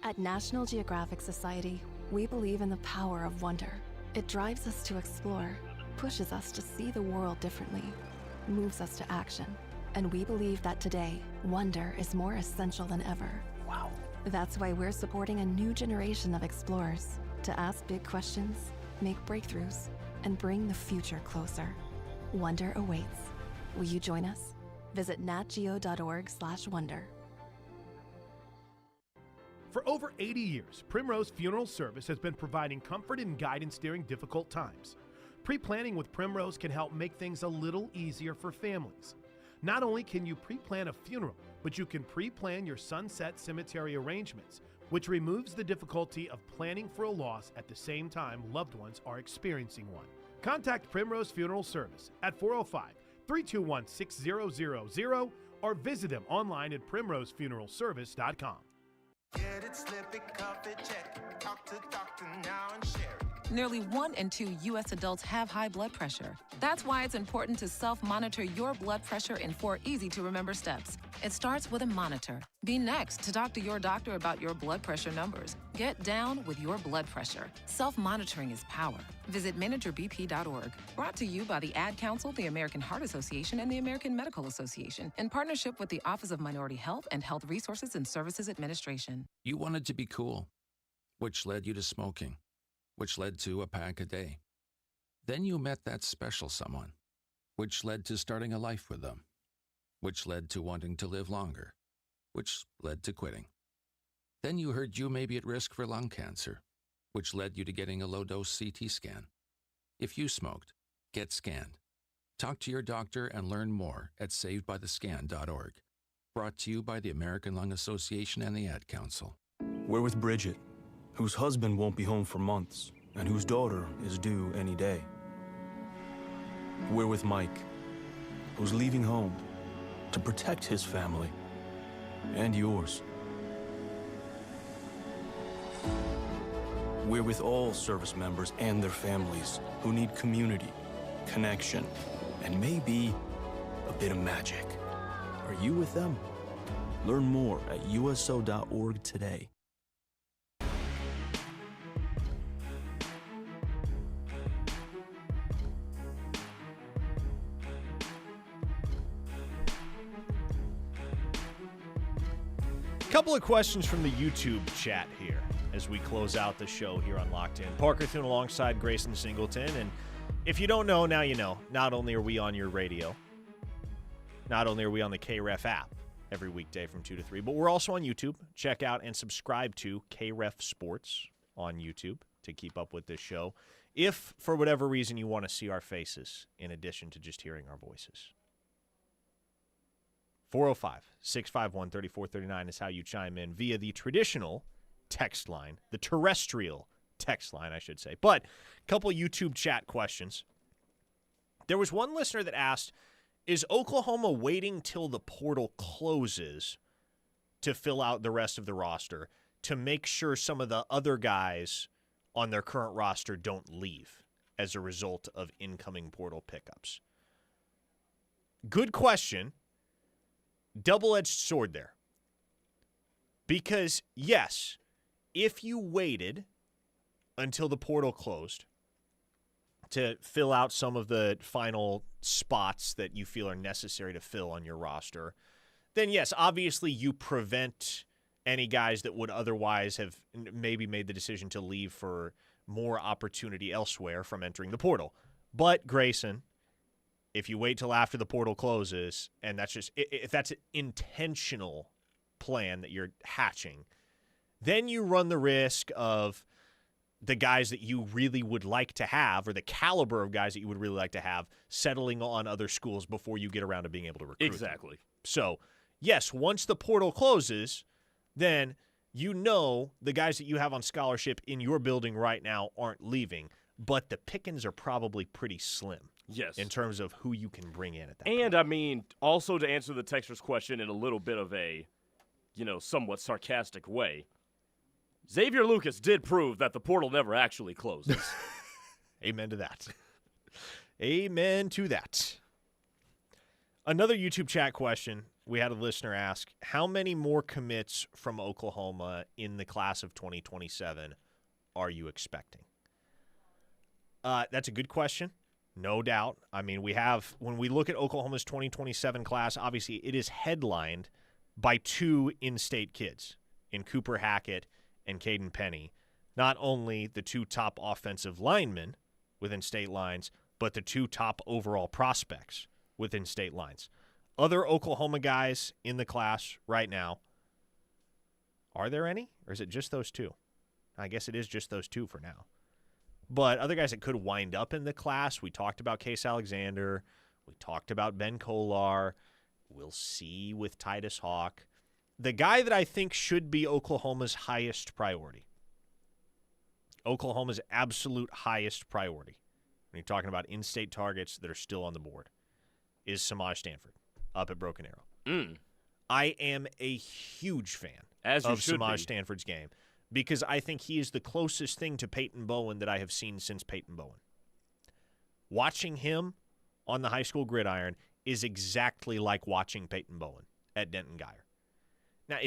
At National Geographic Society, we believe in the power of wonder. It drives us to explore, pushes us to see the world differently, moves us to action. And we believe that today, wonder is more essential than ever. Wow. That's why we're supporting a new generation of explorers to ask big questions, make breakthroughs, and bring the future closer. Wonder awaits. Will you join us? Visit natgeo.org/wonder. For over 80 years, Primrose Funeral Service has been providing comfort and guidance during difficult times. Pre-planning with Primrose can help make things a little easier for families. Not only can you pre-plan a funeral, but you can pre-plan your sunset cemetery arrangements, which removes the difficulty of planning for a loss at the same time loved ones are experiencing one. Contact Primrose Funeral Service at 405-321-6000 or visit them online at primrosefuneralservice.com. Get it, slip it, cuff it, check it. Talk to doctor now and share it. Nearly 1 in 2 U.S. adults have high blood pressure. That's why it's important to self-monitor your blood pressure in 4 easy-to-remember steps. It starts with a monitor. Be next to talk to your doctor about your blood pressure numbers. Get down with your blood pressure. Self-monitoring is power. Visit managerbp.org. Brought to you by the Ad Council, the American Heart Association, and the American Medical Association, in partnership with the Office of Minority Health and Health Resources and Services Administration. You wanted to be cool, which led you to smoking, which led to a pack a day. Then you met that special someone, which led to starting a life with them, which led to wanting to live longer, which led to quitting. Then you heard you may be at risk for lung cancer, which led you to getting a low-dose CT scan. If you smoked, get scanned. Talk to your doctor and learn more at savedbythescan.org. Brought to you by the American Lung Association and the Ad Council. We're with Bridget, whose husband won't be home for months and whose daughter is due any day. We're with Mike, who's leaving home to protect his family and yours. We're with all service members and their families who need community, connection, and maybe a bit of magic. Are you with them? Learn more at uso.org today. Couple of questions from the YouTube chat here as we close out the show here on Locked In. Parker Thune alongside Grayson Singleton. And if you don't know, now you know. Not only are we on your radio, not only are we on the KREF app every weekday from 2 to 3, but we're also on YouTube. Check out and subscribe to KREF Sports on YouTube to keep up with this show. If, for whatever reason, you want to see our faces in addition to just hearing our voices. 405-651-3439 is how you chime in via the traditional text line, the terrestrial text line, I should say. But a couple YouTube chat questions. There was one listener that asked, is Oklahoma waiting till the portal closes to fill out the rest of the roster to make sure some of the other guys on their current roster don't leave as a result of incoming portal pickups? Good question. Double-edged sword there. Because, yes, if you waited until the portal closed to fill out some of the final spots that you feel are necessary to fill on your roster, then, yes, obviously you prevent any guys that would otherwise have maybe made the decision to leave for more opportunity elsewhere from entering the portal. But, Grayson, if you wait till after the portal closes, and that's just if that's an intentional plan that you're hatching, then you run the risk of the guys that you really would like to have, or the caliber of guys that you would really like to have, settling on other schools before you get around to being able to recruit Exactly. them. So, yes, once the portal closes, then you know the guys that you have on scholarship in your building right now aren't leaving, but the pickings are probably pretty slim. Yes. In terms of who you can bring in at that point. And, I mean, also to answer the texter's question in a little bit of a, somewhat sarcastic way, Xavier Lucas did prove that the portal never actually closes. Amen to that. Amen to that. Another YouTube chat question. We had a listener ask, how many more commits from Oklahoma in the class of 2027 are you expecting? That's a good question. No doubt. I mean, when we look at Oklahoma's 2027 class, obviously it is headlined by 2 in-state kids in Cooper Hackett and Caden Penny. Not only the 2 top offensive linemen within state lines, but the 2 top overall prospects within state lines. Other Oklahoma guys in the class right now, are there any? Or is it just those 2? I guess it is just those 2 for now. But other guys that could wind up in the class, we talked about Case Alexander. We talked about Ben Kolar. We'll see with Titus Hawk. the guy that I think should be Oklahoma's highest priority, Oklahoma's absolute highest priority, when you're talking about in-state targets that are still on the board, is Samaj Stanford up at Broken Arrow. I am a huge fan of Samaj Stanford's game because I think he is the closest thing to Peyton Bowen that I have seen since Peyton Bowen. Watching him on the high school gridiron is exactly like watching Peyton Bowen at Denton Guyer. Now,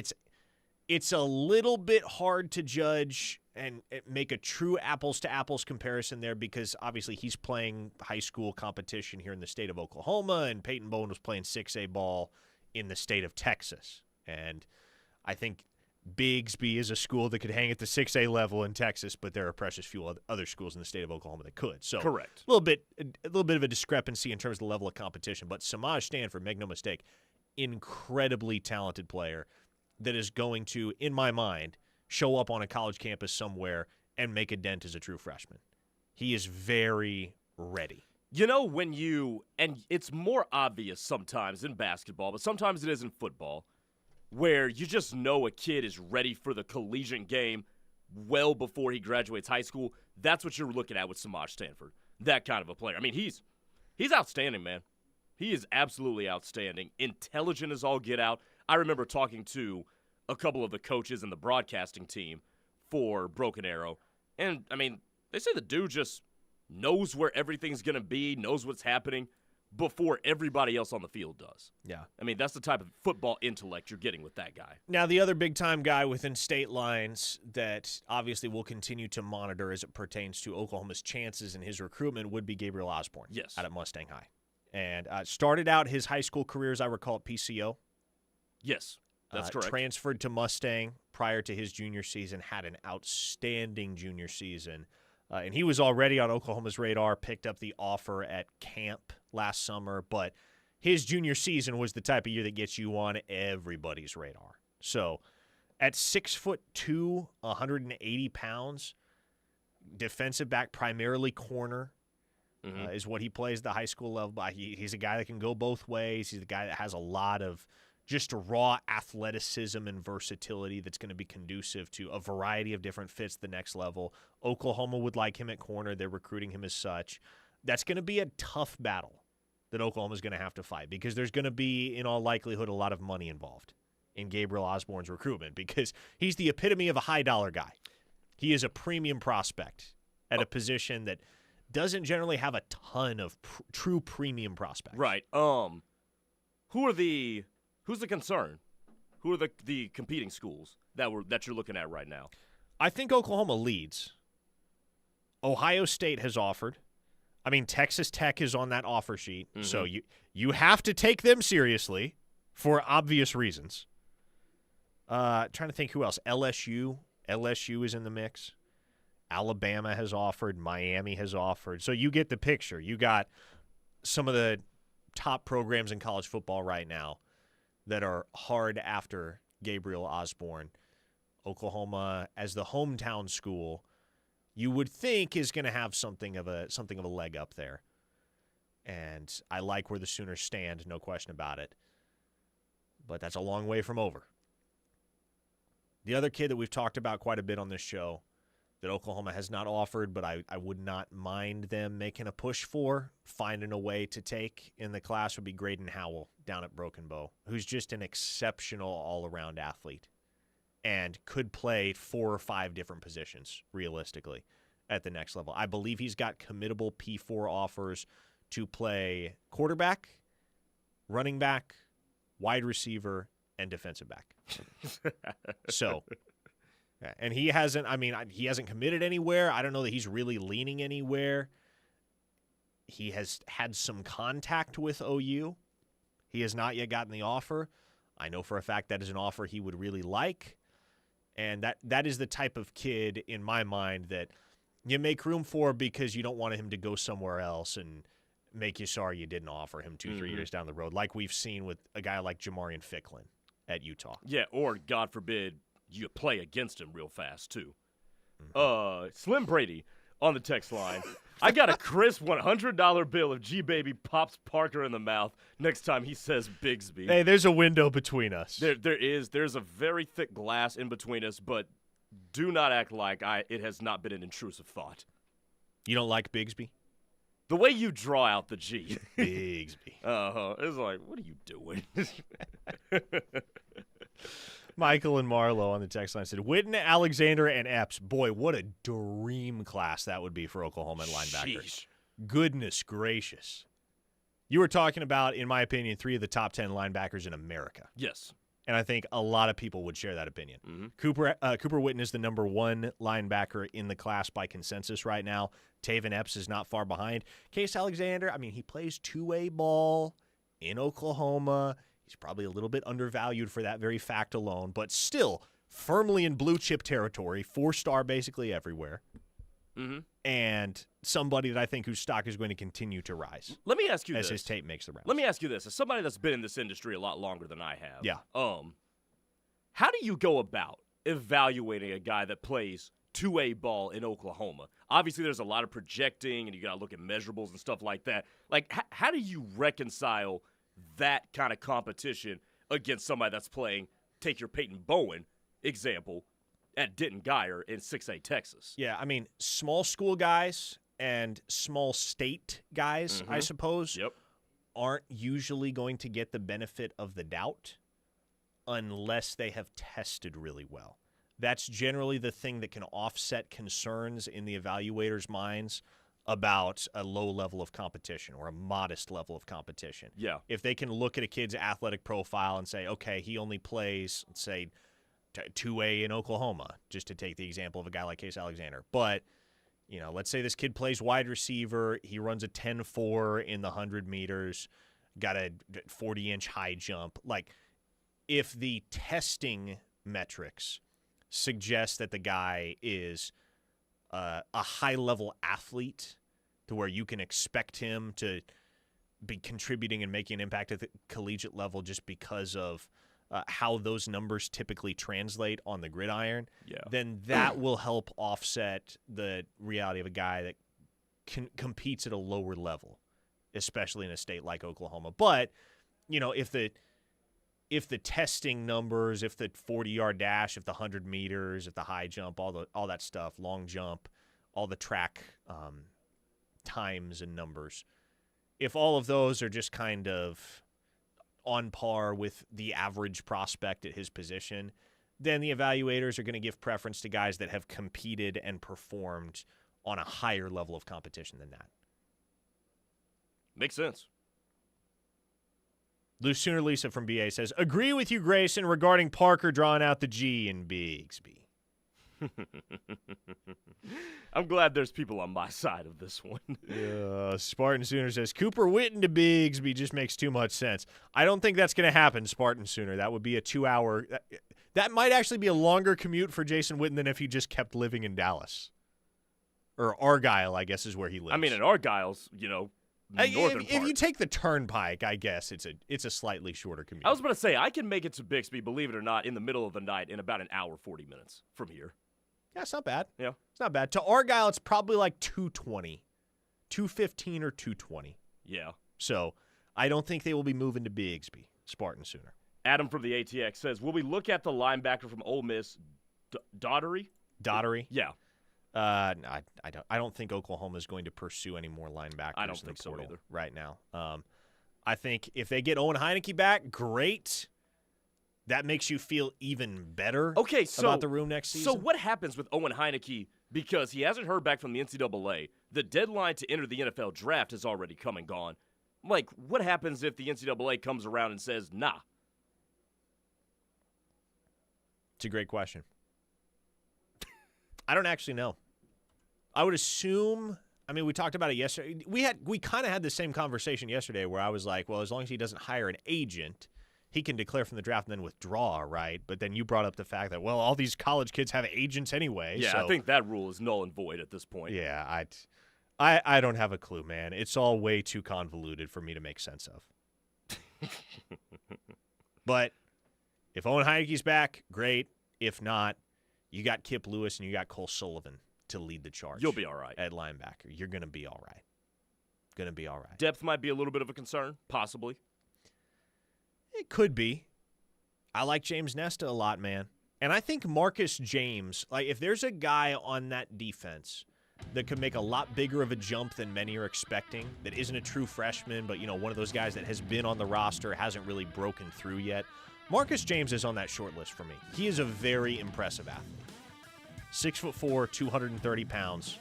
it's a little bit hard to judge and make a true apples-to-apples comparison there because obviously he's playing high school competition here in the state of Oklahoma, and Peyton Bowen was playing 6A ball in the state of Texas. And I think Bigsby is a school that could hang at the 6A level in Texas, but there are precious few other schools in the state of Oklahoma that could. So correct. A little bit of a discrepancy in terms of the level of competition. But Samaj Stanford, make no mistake, incredibly talented player that is going to, in my mind, show up on a college campus somewhere and make a dent as a true freshman. He is very ready. You know, and it's more obvious sometimes in basketball, but sometimes it is in football, where you just know a kid is ready for the collegiate game well before he graduates high school. That's what you're looking at with Samaj Stanford, that kind of a player. I mean, he's outstanding, man. He is absolutely outstanding. Intelligent as all get out. I remember talking to a couple of the coaches and the broadcasting team for Broken Arrow, and, I mean, they say the dude just knows where everything's going to be, knows what's happening before everybody else on the field does. Yeah. I mean, that's the type of football intellect you're getting with that guy. Now, the other big-time guy within state lines that obviously we'll continue to monitor as it pertains to Oklahoma's chances in his recruitment would be Gabriel Osborne. Yes. Out at Mustang High. And started out his high school career, as I recall, at PCO. Yes, that's correct. Transferred to Mustang prior to his junior season, had an outstanding junior season. And he was already on Oklahoma's radar, picked up the offer at camp last summer, but his junior season was the type of year that gets you on everybody's radar. So at 6'2", 180 pounds, defensive back, primarily corner, is what he plays at the high school level. But he's a guy that can go both ways. He's a guy that has a lot of just raw athleticism and versatility that's going to be conducive to a variety of different fits at the next level. Oklahoma would like him at corner. They're recruiting him as such. That's going to be a tough battle that Oklahoma's going to have to fight because there's going to be, in all likelihood, a lot of money involved in Gabriel Osborne's recruitment because he's the epitome of a high-dollar guy. He is a premium prospect at a position that doesn't generally have a ton of true premium prospects. Right. Who's the concern? Who are the competing schools that you're looking at right now? I think Oklahoma leads. Ohio State has offered. I mean, Texas Tech is on that offer sheet, so you have to take them seriously for obvious reasons. Trying to think who else. LSU is in the mix. Alabama has offered. Miami has offered. So you get the picture. You got some of the top programs in college football right now that are hard after Gabriel Osborne. Oklahoma, as the hometown school, you would think is going to have something of a leg up there. And I like where the Sooners stand, no question about it. But that's a long way from over. The other kid that we've talked about quite a bit on this show that Oklahoma has not offered, but I would not mind them making a push for, finding a way to take in the class would be Graydon Howell down at Broken Bow, who's just an exceptional all-around athlete and could play 4 or 5 different positions realistically at the next level. I believe he's got committable P4 offers to play quarterback, running back, wide receiver, and defensive back. So, and he hasn't committed anywhere. I don't know that he's really leaning anywhere. He has had some contact with OU. He has not yet gotten the offer. I know for a fact that is an offer he would really like. And that is the type of kid, in my mind, that you make room for because you don't want him to go somewhere else and make you sorry you didn't offer him 2-3 years down the road, like we've seen with a guy like Jamarian Ficklin at Utah. Yeah, or, God forbid, you play against him real fast, too. Slim Brady, on the text line. I got a crisp $100 bill if G-Baby pops Parker in the mouth next time he says Bigsby. Hey, there's a window between us. There's a very thick glass in between us, but do not act like it has not been an intrusive thought. You don't like Bigsby? The way you draw out the G. Bigsby. It's like, what are you doing? Michael and Marlowe on the text line said, Witten, Alexander, and Epps. Boy, what a dream class that would be for Oklahoma linebackers. Sheesh. Goodness gracious. You were talking about, in my opinion, 3 of the top 10 linebackers in America. Yes. And I think a lot of people would share that opinion. Mm-hmm. Cooper Witten is the number 1 linebacker in the class by consensus right now. Taven Epps is not far behind. Case Alexander, I mean, he plays two-way ball in Oklahoma. He's probably a little bit undervalued for that very fact alone, but still firmly in blue-chip territory, 4-star basically everywhere. Mm-hmm. And somebody that I think whose stock is going to continue to rise. Let me ask you as this. his tape makes the rounds. Let me ask you this. As somebody that's been in this industry a lot longer than I have, yeah. How do you go about evaluating a guy that plays two-way ball in Oklahoma? Obviously, there's a lot of projecting, and you got to look at measurables and stuff like that. Like, how do you reconcile that kind of competition against somebody that's playing, take your Peyton Bowen example, at Denton Guyer in 6A Texas? Yeah, I mean, small school guys and small state guys, I suppose, aren't usually going to get the benefit of the doubt unless they have tested really well. That's generally the thing that can offset concerns in the evaluators' minds about a low level of competition or a modest level of competition. Yeah. If they can look at a kid's athletic profile and say, okay, he only plays, let's say, 2A in Oklahoma, just to take the example of a guy like Case Alexander. But, you know, let's say this kid plays wide receiver. He runs a 10-4 in the 100 meters, got a 40-inch high jump. Like, if the testing metrics suggest that the guy is a high-level athlete to where you can expect him to be contributing and making an impact at the collegiate level just because of how those numbers typically translate on the gridiron, then that will help offset the reality of a guy that competes at a lower level, especially in a state like Oklahoma. But, you know, if the testing numbers, if the 40-yard dash, if the 100 meters, if the high jump, all that stuff, long jump, all the track times and numbers, if all of those are just kind of on par with the average prospect at his position, then the evaluators are going to give preference to guys that have competed and performed on a higher level of competition than that. Makes sense. Sooner Lisa from BA says, agree with you, Grayson, regarding Parker drawing out the G in Bigsby. I'm glad there's people on my side of this one. Spartan Sooner says, Cooper Witten to Bigsby just makes too much sense. I don't think that's going to happen, Spartan Sooner. That would be a 2-hour. That might actually be a longer commute for Jason Witten than if he just kept living in Dallas. Or Argyle, I guess, is where he lives. I mean, in Argyle's, northern if you take the turnpike, I guess it's a slightly shorter commute. I was about to say, I can make it to Bixby, believe it or not, in the middle of the night in about an hour, 40 minutes from here. Yeah, it's not bad. Yeah. It's not bad. To Argyle, it's probably like 220, 215 or 220. Yeah. So I don't think they will be moving to Bigsby, Spartan Sooner. Adam from the ATX says, will we look at the linebacker from Ole Miss, Daugherty? Daugherty? Yeah. I don't think Oklahoma is going to pursue any more linebackers. I don't think so either right now. I think if they get Owen Heineke back, great. That makes you feel even better about the room next season. So what happens with Owen Heineke because he hasn't heard back from the NCAA? The deadline to enter the NFL draft has already come and gone. Like, what happens if the NCAA comes around and says, nah? It's a great question. I don't actually know. I would assume, I mean, we talked about it yesterday. We kind of had the same conversation yesterday where I was like, well, as long as he doesn't hire an agent, he can declare from the draft and then withdraw, right? But then you brought up the fact that, well, all these college kids have agents anyway. Yeah, so, I think that rule is null and void at this point. Yeah, I don't have a clue, man. It's all way too convoluted for me to make sense of. But if Owen Heineke's back, great. If not, you got Kip Lewis and you got Cole Sullivan to lead the charge. You'll be all right. At linebacker. You're going to be all right. Going to be all right. Depth might be a little bit of a concern, possibly. It could be. I like James Nesta a lot, man. And I think Marcus James, like if there's a guy on that defense that could make a lot bigger of a jump than many are expecting, that isn't a true freshman, but, one of those guys that has been on the roster, hasn't really broken through yet, Marcus James is on that short list for me. He is a very impressive athlete. 6'4", 230 pounds.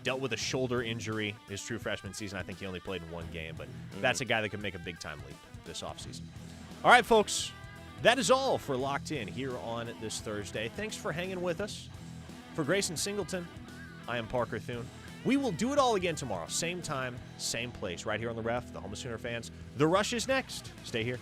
Dealt with a shoulder injury his true freshman season. I think he only played in one game, but that's a guy that could make a big-time leap this offseason. All right, folks, that is all for Locked In here on this Thursday. Thanks for hanging with us. For Grayson Singleton, I am Parker Thune. We will do it all again tomorrow. Same time, same place, right here on the Ref, the home of Sooner fans. The Rush is next. Stay here.